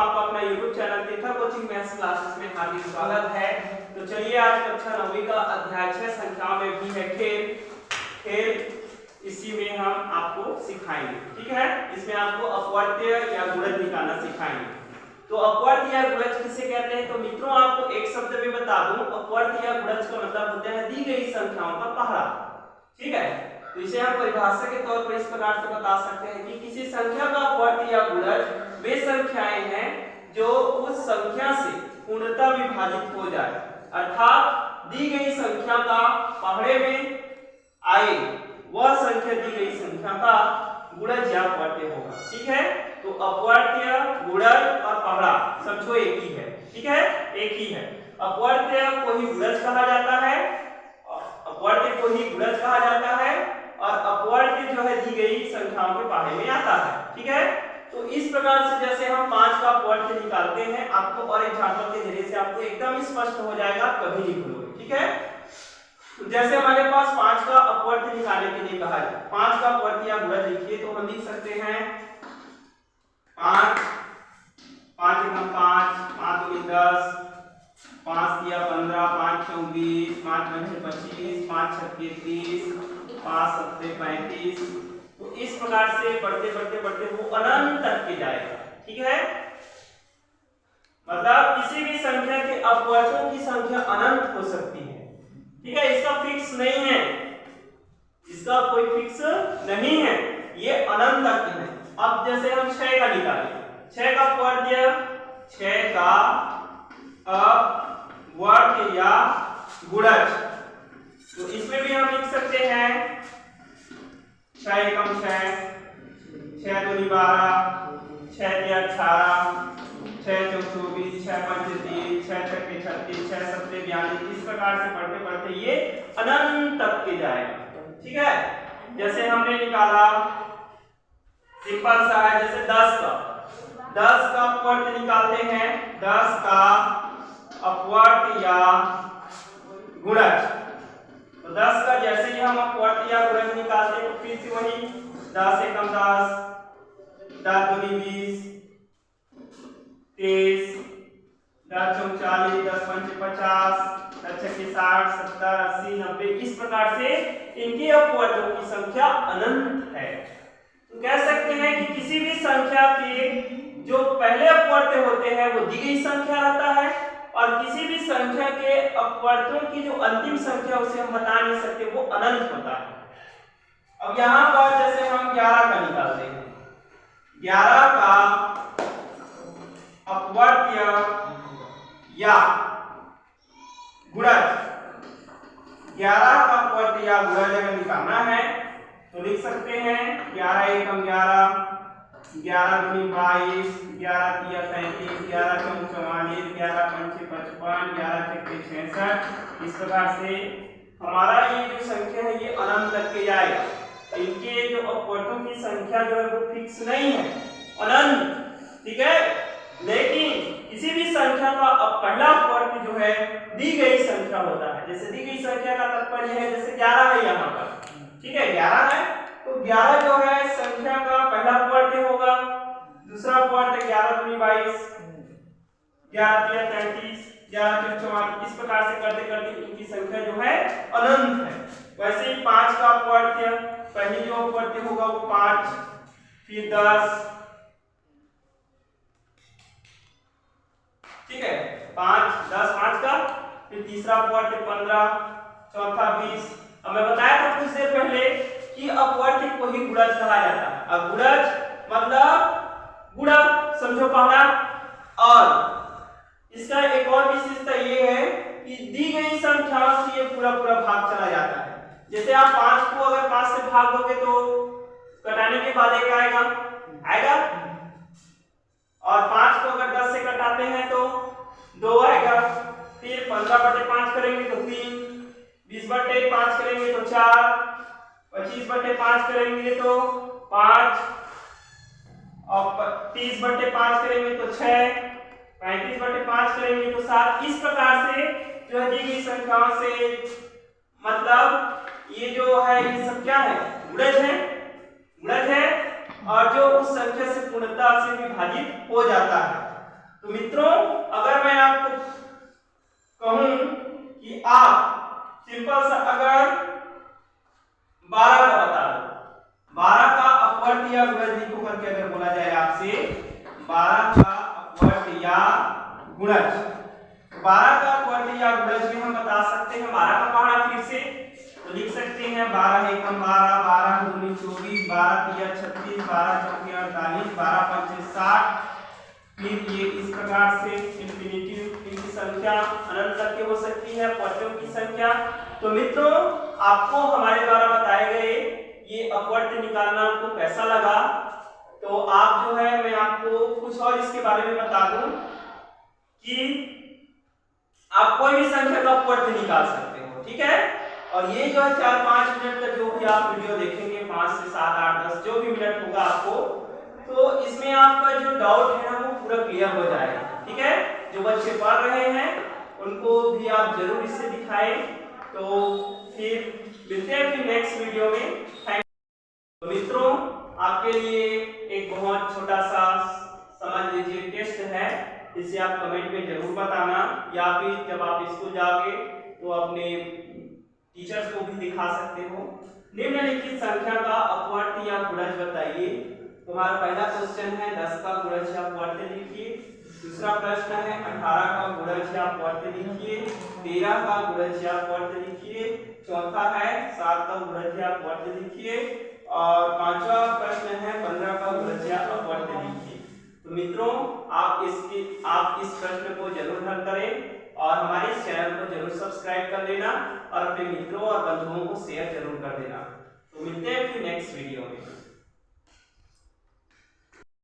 आपका अपना YouTube channel तीर्था coaching maths classes में हार्दिक स्वागत है। तो चलिए आज कक्षा 9वीं का अध्याय 6 संख्याओं में भी है खेल इसी में हम आपको सिखाएंगे। ठीक है, इसमें आपको अपवर्त्य या गुणज निकालना सिखाएंगे। तो अपवर्त्य या गुणज किसे कहते हैं? तो मित्रों आपको एक शब्द में बता दूं, अपवर्त्य या गुणज का मतलब होता है दी गई संख्याओं का पहला। ठीक है, तो इसे हम परिभाषा के तौर पर इस प्रकार से बता सकते हैं कि किसी संख्या का अपवर्त्य या गुणज वे संख्याएं हैं जो उस संख्या से पूर्णतः विभाजित हो जाए, अर्थात दी गई संख्या का पहले में आए वह संख्या दी गई संख्या का गुणज या अपवर्त्य होगा। ठीक है, तो अपवर्त्य, गुणज और पहला समझो एक ही है। ठीक है, एक ही है। अपवर्त्य को ही गुणज कहा जाता है, अपवर्त्य को ही गुणज कहा जाता है और अपवर्त्य जो है दी गई संख्याओं के पहले में आता है। ठीक है, तो इस प्रकार से जैसे हम 5 का अपवर्त्य निकालते हैं, आपको और एग्जांपल के जरिए से आपको एकदम स्पष्ट हो जाएगा, कभी नहीं भूलोगे। ठीक है, तो जैसे हमारे पास 5 का अपवर्त्य निकालने के लिए कहा है, 5 का अपवर्त्य या गुणज लिखिए, तो हम लिख सकते हैं 5 5 एकम 5 5 दूनी 10 5 तिया 15 5 चौक 20 5 पंचे 25 5 छक्के 30 5 सत्ते 35। तो इस प्रकार से बढ़ते बढ़ते बढ़ते वो अनंत तक के जाएगा। ठीक है, मतलब किसी भी संख्या के अपवर्त्यों की संख्या अनंत हो सकती है। ठीक है, इसका फिक्स नहीं है, इसका कोई फिक्स नहीं है, ये अनंत तक है। अब जैसे हम 6 का निकालें, 6 का अपवर्त्य, 6 का अपवर्त्य या गुणज, तो इसमें भी हम लिख सकते हैं 6 एकम 6 6 दूनी 12 6 तिया 18 6 चौक 24 6 पंचे 30 6 छक्के 36 6 सत्ते 42। इस प्रकार से बढ़ते बढ़ते ये अनंत तक के जाएगा। ठीक है, जैसे हमने निकाला सिंपल सा है, जैसे 10 का अपवर्त्य निकालते हैं, 10 का अपवर्त्य या गुणज, तो 10 का जैसे ही हम अपवर्त्य या गुणज निकालते हैं तो फिर से वही 10 एकम 10 10 दूनी 20 23 10 चौक 40 10 पंचे 50 10 छक्के 60 70 80 90। इस प्रकार से इनके अपवर्त्यों की संख्या अनंत है। तो कह सकते हैं कि किसी भी संख्या के जो पहले अपवर्त्य होते हैं वो दी गई संख्या रहता है, और किसी भी संख्या के अपवर्त्यों की जो अंतिम संख्या उसे हम बता नहीं सकते, वो अनंत होता है। अब यहां पर जैसे हम 11 का निकालते हैं, 11 का अपवर्त्य या गुणज, 11 का अपवर्त्य या गुणज अगर निकालना है तो लिख सकते हैं 11 एकम 11 11 दूनी 22 11 तिया 33 11 चौक 44 11 पंचे 55 11 छक्के 66। इस प्रकार से हमारा ये जो संख्या है ये अनंत तक के जाएगा। इनके जो अपवर्त्यों की संख्या जो है वो फिक्स नहीं है, अनंत। ठीक है, लेकिन किसी भी संख्या का पहला अपवर्त्य जो है दी गई संख्या होता है। जैसे दी गई संख्या का तात्पर्य है, जैसे 11 है यहाँ पर, ठीक है 11 है, तो 11 जो है संख्या का पहला अपवर्त्य होगा, दूसरा अपवर्त्य 11 दूनी 22 11 तिया 33 11 चौक 44। इस प्रकार से करते करते इनकी संख्या जो है अनंत है। वैसे ही 5 का अपवर्त्य, पहली जो अपवर्त्य होगा वो 5 फिर 10, ठीक है 5 10 5 का, फिर तीसरा अपवर्त्य 15 चौथा 20। अब मैं बताया था कुछ देर पहले कि अपवर्त्य को ही गुणज कहा जाता है। अब गुणज मतलब गुणा, समझो पहला। और इसका एक और विशेषता ये है कि दी गई संख्याओं से ये पूरा पूरा भाग चला जाता है। जैसे आप 5 को अगर 5 से भाग दोगे तो कटाने के बाद एक आएगा, और 5 को अगर 10 से कटाते हैं तो 2 आएगा, फिर 15/5 करेंगे तो 3, 20/5 करेंगे तो 4, 25/5 करेंगे तो 5, और 30/5 करेंगे तो 6, 35/5 करेंगे तो 7। इस प्रकार से जो है दी गई संख्याओं से, मतलब ये जो है ये सब क्या है, गुणज है, और जो उस संख्या से पूर्णतः से विभाजित हो जाता है। तो मित्रों अगर मैं आपको कहूं कि आप सिंपल सा अगर 12 का बता दो, 12 का अपवर्त या गुणज लिखो करके अगर बोला जाए आपसे 12 का अपवर्त या गुणज, 12 का अपवर्त या गुणज भी हम बता सकते हैं। 12 का पढ़ना फिर से तो लिख सकते हैं 12 एकम 12, 12 दूनी 24, 12 तिया 36, 12 चौके 48, 12 पंचे 60। फिर ये इस प्रकार से इंफिनिटिव इनकी संख्या अनंत तक की हो सकती है, अपवर्तों की संख्या। तो मित्रों आपको हमारे द्वारा बताए गए ये अपवर्त निकालना आपको कैसा लगा, तो आप जो है मैं आपको कुछ और इसके बारे में बता दूं कि आप कोई भी संख्या का अपवर्त निकाल सकते हो, ठीक है। और ये जो है 4-5 मिनट का जो भी आप वीडियो देखेंगे 5 से 7, 8, 10 जो भी मिनट होगा आपको, तो इसमें आपका जो डाउट है ना वो पूरा क्लियर हो जाएगा, ठीक है। जो बच्चे पढ़ रहे हैं उनको भी आप जरूर इससे दिखाएं। तो फिर मिलते हैं फिर नेक्स्ट वीडियो में। तो मित्रों आपके लिए एक बहुत छोटा सा समझ लीजिए टेस्ट है, इसे आप कमेंट में जरूर बताना, या फिर जब आप स्कूल जाओगे तो अपने टीचर्स को भी दिखा सकते हो। निम्नलिखित संख्या का अपवर्त या गुणज बताइए। तुम्हारा पहला क्वेश्चन है 10 का गुणज या अपवर्त लिखिए। दूसरा प्रश्न है 18 का गुणज या अपवर्त लिखिए। 13 का गुणज या अपवर्त लिखिए। चौथा है 7 का गुणज या अपवर्त लिखिए। और पांचवा प्रश्न है 15 का गुणज या अपवर्त लिखिए। तो मित्रों आप इस प्रश्न को जरूर हल करें और हमारे इस चैनल को जरूर सब्सक्राइब कर लेना और अपने मित्रों और बंधुओं को शेयर जरूर कर देना। तो मिलते हैं फिर नेक्स्ट वीडियो में।